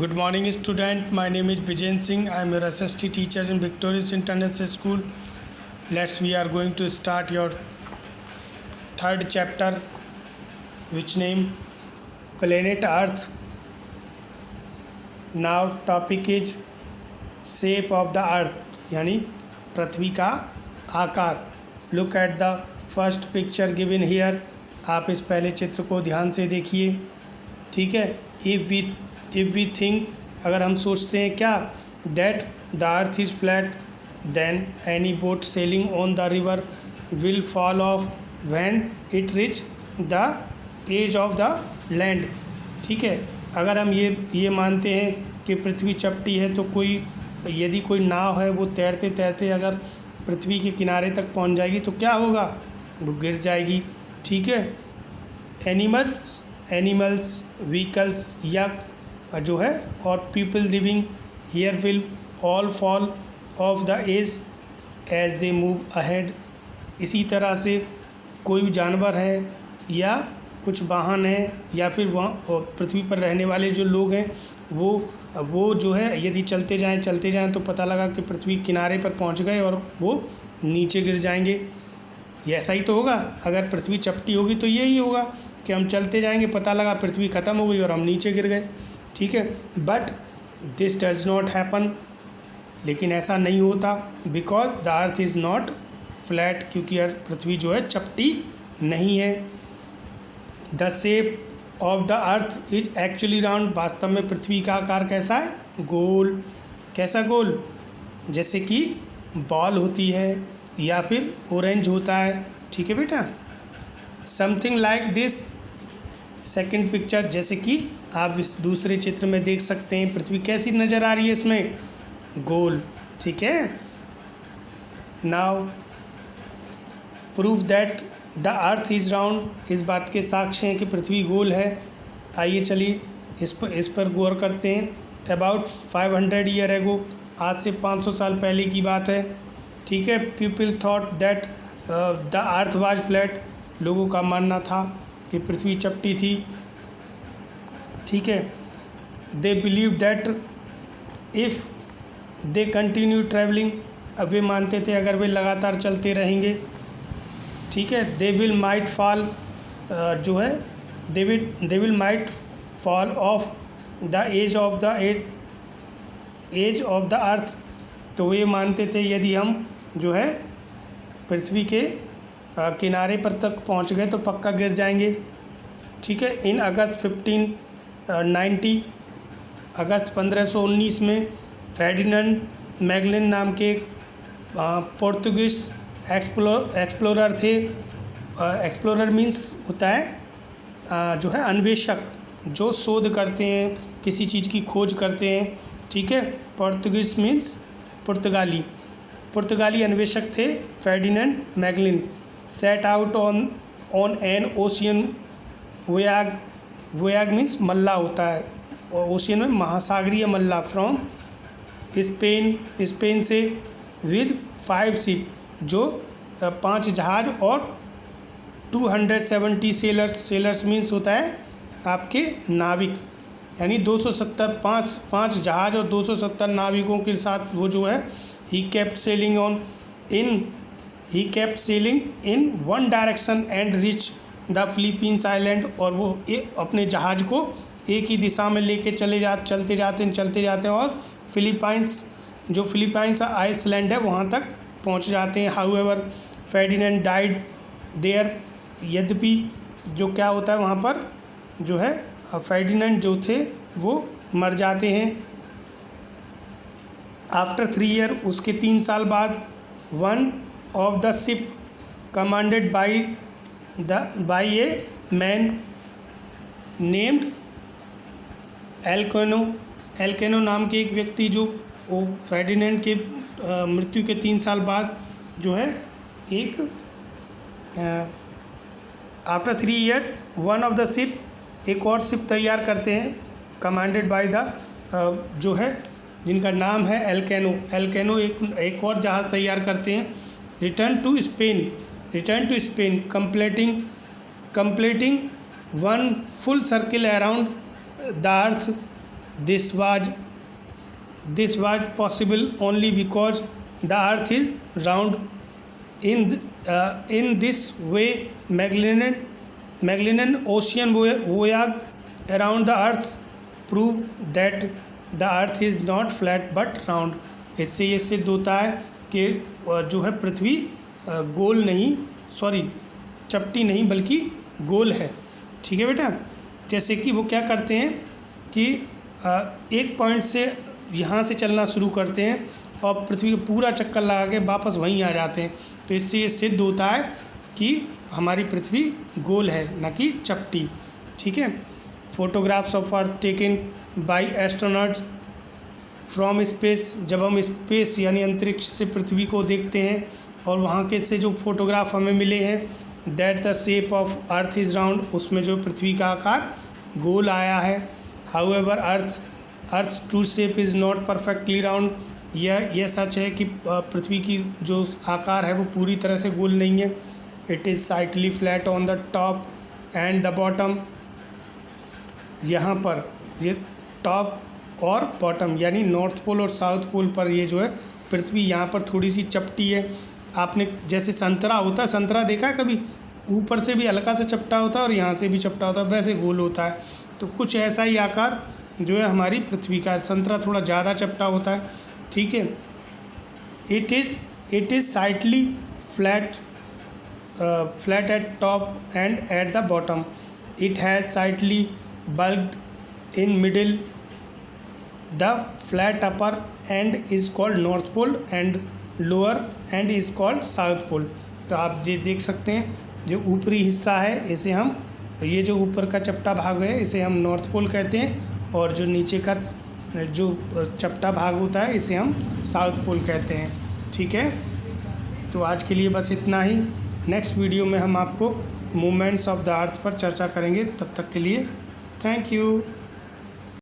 Good morning, student. My name is Bijen Singh. I am your SST teacher in Victorious International School. We are going to start your third chapter, which name Planet Earth. Now topic is shape of the Earth, यानी पृथ्वी का आकार. Look at the first picture given here. आप इस पहले चित्र को ध्यान से देखिए. ठीक है. If we think, अगर हम सोचते हैं क्या, that the earth is flat, then any boat sailing on the river will fall off when it reach the edge of the land. ठीक है. अगर हम ये मानते हैं कि पृथ्वी चपटी है, तो यदि कोई नाव है वो तैरते तैरते अगर पृथ्वी के किनारे तक पहुंच जाएगी तो क्या होगा, वो गिर जाएगी. ठीक है. एनिमल्स व्हीकल्स या जो है और people living here will all fall off the edge edge they move ahead. इसी तरह से कोई भी जानवर है या कुछ वाहन है या फिर वहाँ पृथ्वी पर रहने वाले जो लोग हैं वो जो है यदि चलते जाएं तो पता लगा कि पृथ्वी किनारे पर पहुंच गए और वो नीचे गिर जाएंगे. ये ऐसा ही तो होगा. अगर पृथ्वी चपटी होगी तो यही होगा कि हम चलते जाएंगे, पता लगा पृथ्वी ख़त्म हो गई और हम नीचे गिर गए. ठीक है. But this does not happen, लेकिन ऐसा नहीं होता. Because the earth is not flat, क्योंकि पृथ्वी जो है चपटी नहीं है. The shape of the earth is actually round. वास्तव में पृथ्वी का आकार कैसा है, गोल. कैसा गोल, जैसे कि बॉल होती है या फिर ऑरेंज होता है. ठीक है बेटा. Something like this. Second picture, जैसे कि आप इस दूसरे चित्र में देख सकते हैं पृथ्वी कैसी नज़र आ रही है, इसमें गोल. ठीक है. Now prove that the earth is round. इस बात के साक्ष्य हैं कि पृथ्वी गोल है. आइए चलिए इस पर गौर करते हैं. अबाउट 500 ईयर एगो, आज से 500 साल पहले की बात है. ठीक है. People thought that the earth was flat. लोगों का मानना था कि पृथ्वी चपटी थी. ठीक है. They believe that if they continue travelling. अब वे मानते थे अगर वे लगातार चलते रहेंगे, ठीक है, दे विल माइट फॉल, जो है they will might fall off the edge of the earth. तो वे मानते थे यदि हम जो है पृथ्वी के किनारे पर तक पहुंच गए तो पक्का गिर जाएंगे. ठीक है. इन अगस्त 1519 में फेर्डिनेंड मैगलन नाम के एक पोर्तुगीज एक्सप्लोरर थे. एक्सप्लोरर मीन्स होता है जो है अन्वेषक, जो शोध करते हैं, किसी चीज़ की खोज करते हैं. ठीक है. पोर्तुगीज मीन्स पुर्तगाली अन्वेषक थे Ferdinand Magellan. Set out on an ocean voyage means मल्ला होता है, ओशियन में महासागरीय मल्ला. फ्रॉम स्पेन से विद 5 शिप, जो 5 जहाज और 270 सेलर्स मीन्स होता है आपके नाविक, यानी 270 पाँच जहाज और 270 नाविकों के साथ वो जो है he kept selling in one direction and rich the Philippines island. और वो अपने जहाज़ को एक ही दिशा में लेके चलते जाते हैं और फिलीपाइंस आइसलैंड है वहाँ तक पहुँच जाते हैं. However Ferdinand died there. यद्यपि जो क्या होता है वहाँ पर जो है फेर्डिनेंड जो थे वो मर जाते हैं. आफ्टर 3 ईयर, उसके 3 साल बाद, one of the ship commanded by a man named Elcano नाम के एक व्यक्ति, जो फेर्डिनेंड के मृत्यु के 3 साल बाद जो है एक after 3 years one of the ship, एक और शिप तैयार करते हैं कमांडेड बाय द जो है जिनका नाम है एल्केनो एक और जहाज़ तैयार करते हैं. Return to Spain completing one full circle around the earth This was possible only because the earth is round. In this way, Magellan ocean voyage around the earth proved that the earth is not flat but round. इससे ये सिद्ध होता है कि जो है पृथ्वी गोल नहीं, चपटी नहीं बल्कि गोल है। ठीक है बेटा। जैसे कि वो क्या करते हैं कि एक पॉइंट से यहाँ से चलना शुरू करते हैं और पृथ्वी का पूरा चक्कर लगा के वापस वहीं आ जाते हैं। तो इससे ये सिद्ध होता है कि हमारी पृथ्वी गोल है, न कि चपटी। ठीक है। Photographs of earth taken by astronauts from space, जब हम स्पेस यानी अंतरिक्ष से पृथ्वी को देखते हैं और वहाँ के से जो फोटोग्राफ हमें मिले हैं, that the shape of earth is round, उसमें जो पृथ्वी का आकार गोल आया है। However earth true shape is not perfectly round, यह सच है कि पृथ्वी की जो आकार है वो पूरी तरह से गोल नहीं है। It is slightly flat on the top and the bottom, यहाँ पर ये टॉप और बॉटम यानी नॉर्थ पोल और साउथ पोल पर ये जो है पृथ्वी यहाँ पर थोड़ी सी चपटी है। आपने जैसे संतरा होता है, संतरा देखा है कभी, ऊपर से भी हल्का सा चपटा होता है और यहाँ से भी चपटा होता है, वैसे गोल होता है। तो कुछ ऐसा ही आकार जो है हमारी पृथ्वी का, संतरा थोड़ा ज़्यादा चपटा होता है। ठीक है। It is slightly flat at top and at the bottom, it has slightly bulged in middle, the flat upper end is called north pole and lower end is called south pole। तो आप ये देख सकते हैं जो ऊपरी हिस्सा है इसे हम, ये जो ऊपर का चपटा भाग है इसे हम नॉर्थ पोल कहते हैं और जो नीचे का जो चपटा भाग होता है इसे हम साउथ पोल कहते हैं। ठीक है। तो आज के लिए बस इतना ही। नेक्स्ट वीडियो में हम आपको मूवमेंट्स ऑफ द अर्थ पर चर्चा करेंगे। तब तक के लिए थैंक यू।